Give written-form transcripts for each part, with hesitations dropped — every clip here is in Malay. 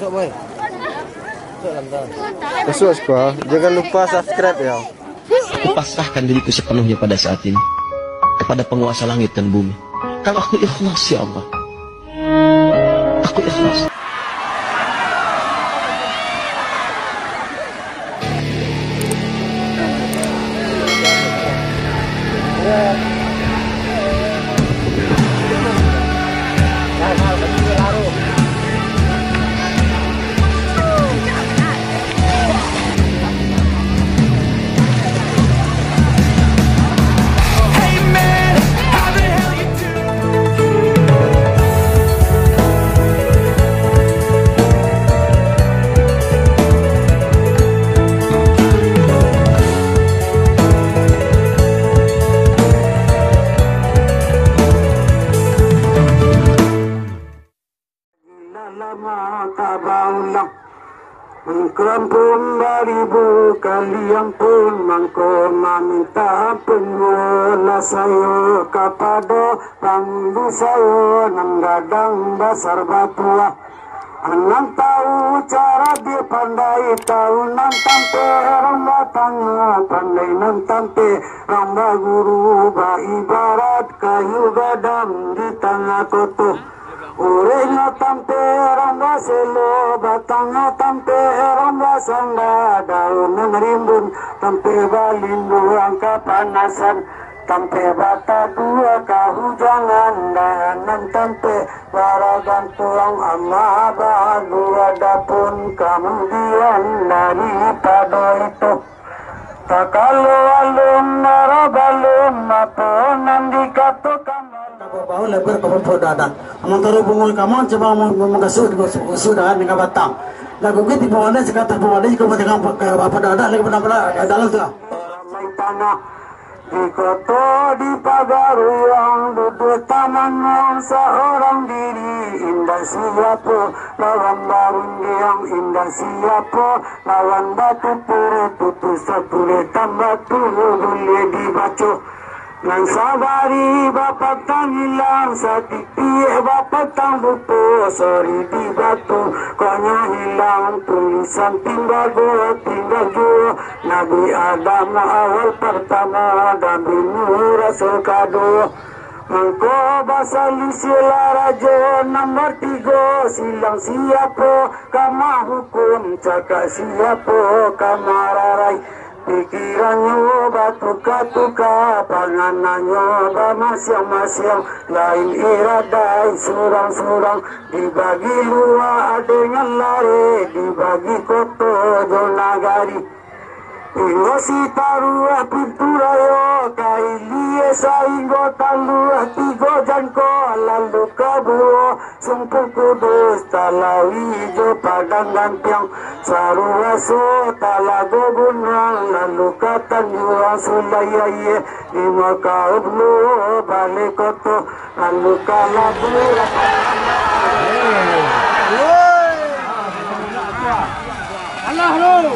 Masuk boy. Masuk sekolah. Jangan lupa subscribe ya. Aku pasrahkan diriku sepenuhnya pada saat ini kepada penguasa langit dan bumi. Kalau aku ikhlas ya Allah, aku ikhlas. Mengkerampun beribu kalian pun mangko meminta penyola saya kepada pangdu saya nanggadang dasar batua. Anang tahu cara dia pandai tahu nang tampe ramba tangga pandai nang tampe ramba guru ba ibarat kayu gadang di tengah koto. Urenya tampe ramba selo batangnya tampe ramba sangga daun ngerimbun tampe balindu angka panasan tampe bata dua kahujangan dan tampe baragan tulang amma bahagu adapun kemudian daripada itu tak kalau alum narabalum apa nanti katakan bahu lebar kamu podadan. Amantara bungoy kamu coba mengasud sudah dengan batang. Lagu kita bawa ni sekarang bawa ni kamu dengan apa dadan lagi benar-benar dalam tu. Tanah di kota di pagar yang duduk taman yang seorang diri indah siapa lawan barung yang indah siapa lawan batu pura putus sepuluh tambah tujuh boleh dibaca. Nang sabari bapak tang hilang sakiti bapak tang bupo sorry di batu konya hilang tulisan tinggal gua Nabi Adam awal pertama dan Nuh Rasul kedua mangko bahasa lisila rajo nomor 3 silang siapa kama hukum cakap siapa kamararai pikirannya batuka-tuka panganannya masing-masing lain iradai surang-surang dibagi luar dengan lari dibagi koto jonagari Ingosi tarua pinturayo kailie sainggo talua tigo jangko lalu kabuo sumpuk kudus talawi jo padang gampiang sarua so talago gunang lalu katan juang sulayaye lima kaublu balik koto lalu kalabu Allah lu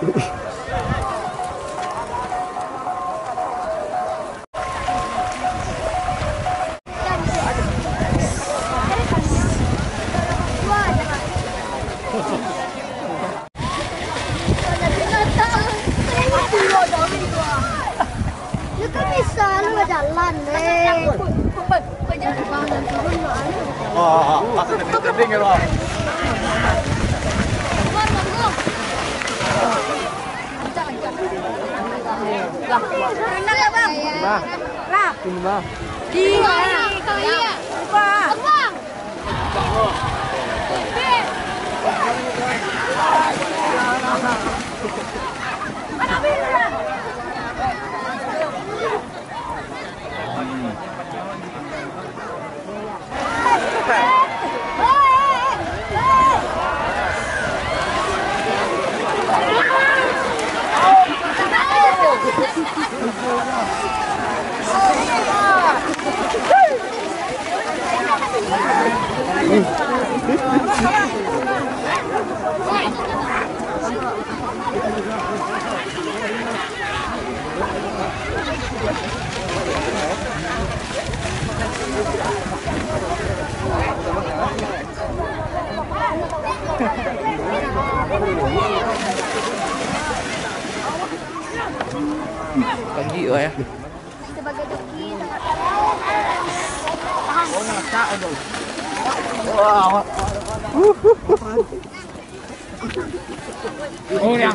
Lu kan bisa, lu nggak jalan deh. Benar ya bang? Rap. Iya. Iya. Bang. Pagi ya. Sebagai joki. Oh ya.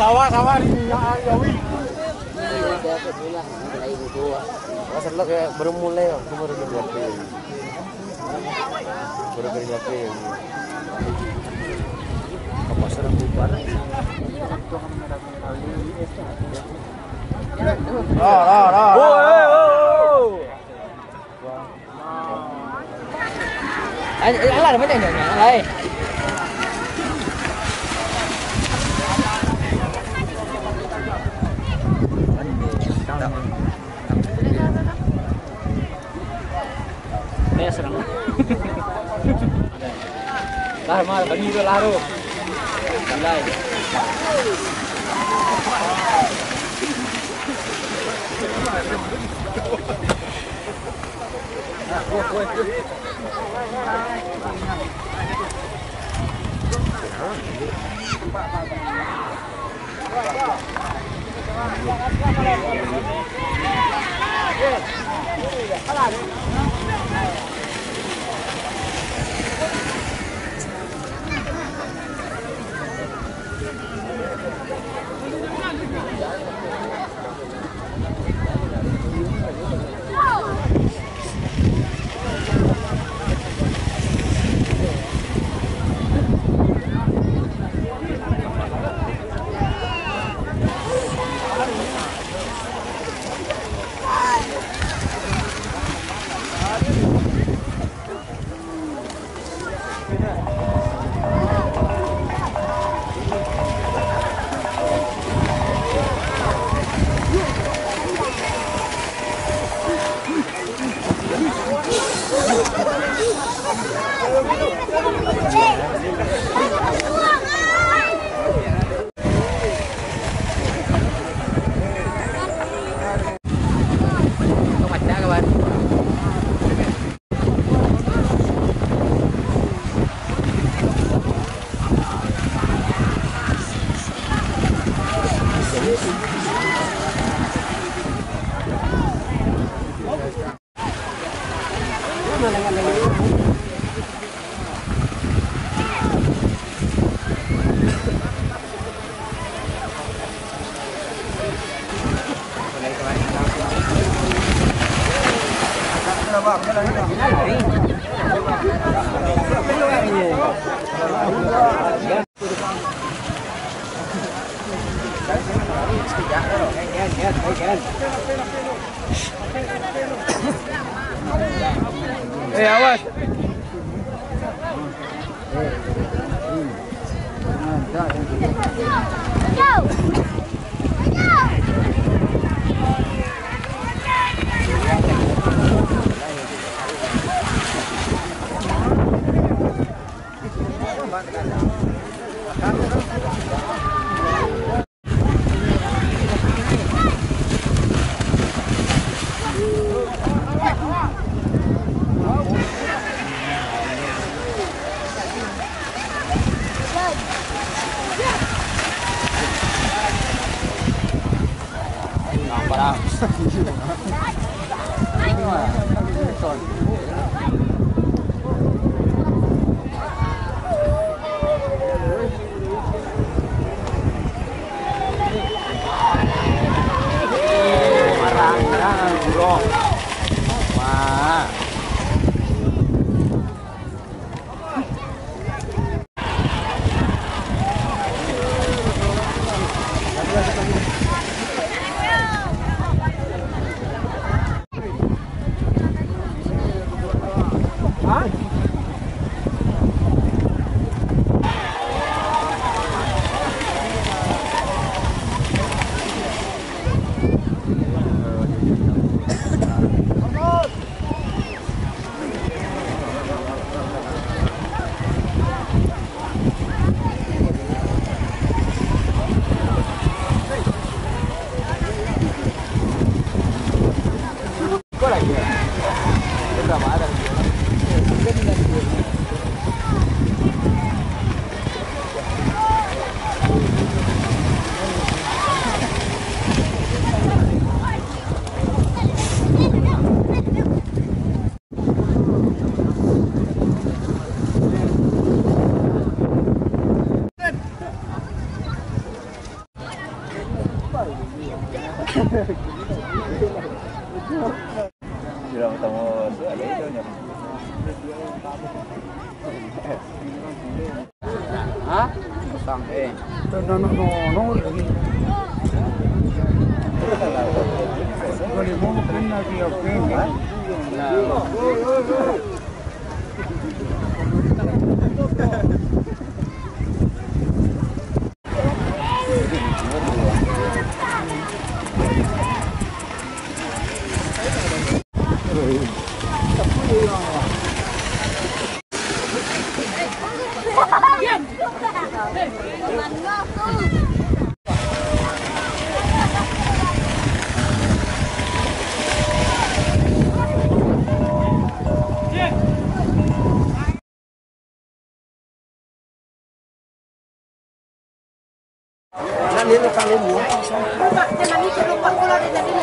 Awas di Yawi. Masalah kayak baru mulai, aku baru kerja apa serang bubar. Lah mấy này này. Đây serang. Lah mal bagi itu laru. Mulai. Awas. Pak, jangan disuruh Pak, kalau di